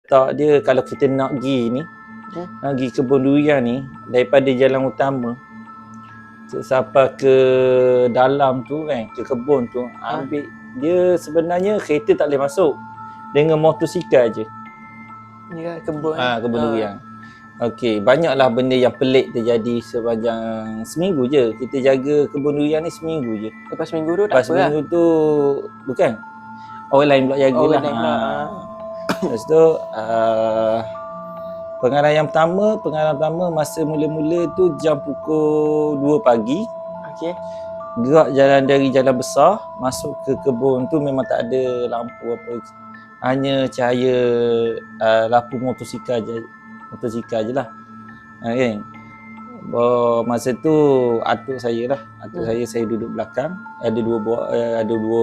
letak dia kalau kita nak pergi ni, nak pergi kebun durian ni daripada jalan utama sampai ke dalam tu kan, ke kebun tu, ambil dia sebenarnya kereta tak boleh masuk. Dengan motosikal je. Ya, kebun. Kebun durian. Okey, banyaklah benda yang pelik terjadi sepanjang seminggu je. Kita jaga kebun durian ni seminggu je. Lepas seminggu tu tak Lepas apa seminggu tu bukan. Orang lain pula jaga Orang lah. lain pula. Lepas tu pengalaman pertama masa mula-mula tu jam pukul 2 pagi. Okey. Gerak jalan dari jalan besar masuk ke kebun tu memang tak ada lampu apa. Hanya cahaya lampu motosikal je lah. Kan? Masa tu atuk saya lah. Saya duduk belakang. Ada dua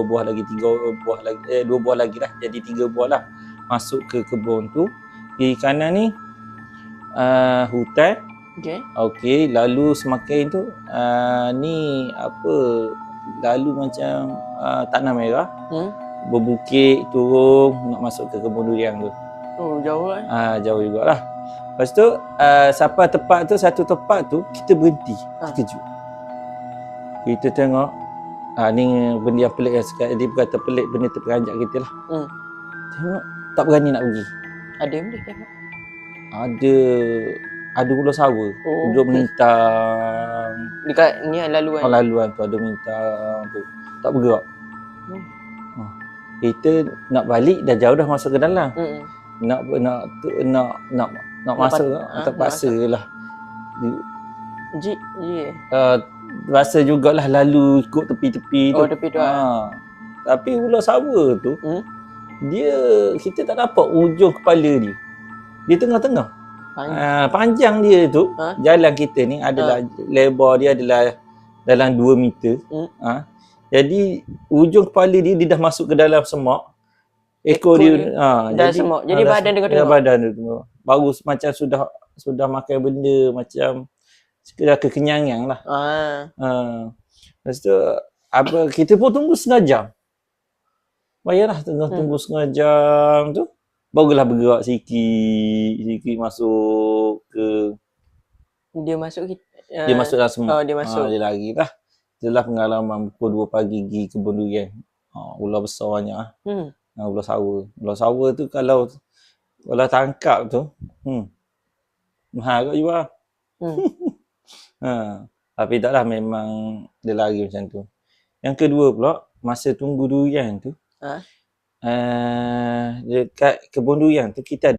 buah lagi, dua buah lagi lah. Jadi 3 buah lah. Masuk ke kebun tu. Di kanan ni hutan. Okey, lalu semakin tu ni apa, lalu macam tanah merah. Berbukit turun nak masuk ke kebun durian tu. Oh, jauh kan? Jauh jugalah. Lepas tu sampai satu tempat tu kita berhenti. Terkejut. Kita tengok ni benda yang pelik yang sekali dia berkata pelik, benda terperanjat kita lah. Tengok tak berani nak pergi. Ada benda tengok. Ada ular sawa duduk melintang dekat ni laluan. Laluan tu ada melintang tu. Tak bergerak. Kita nak balik dah jauh dah masuk ke dalam. Nak masuk terpaksa lah. Rasa jugalah lalu ikut tepi-tepi tu. Tepi tu. Tapi ular sawa tu kita tak nampak ujung kepala dia. Dia tengah-tengah. Panjang dia tu, jalan kita ni adalah lebar dia adalah dalam 2 meter. Jadi ujung kepala dia dah masuk ke dalam semak. Ekor dia semak. Jadi badan dia tengok. Badan dia tengok. Baru macam sudah makan benda, macam sekedar kekenyangan lah. Lepas tu kita pun tunggu setengah jam. Bayarlah tunggu setengah jam tu. Barulah bergerak sikit masuk ke. Dia masuk dia masuk dalam semak. Dia masuk. Dia lari lah. Itulah pengalaman pukul 2 pagi pergi kebun durian. Ular besar banyak lah. Ular sawa. Ular sawa tu kalau tangkap tu, mahal kot jual. Tapi taklah, memang dia lari macam tu. Yang kedua pula, masa tunggu durian tu, dekat kebun durian tu kita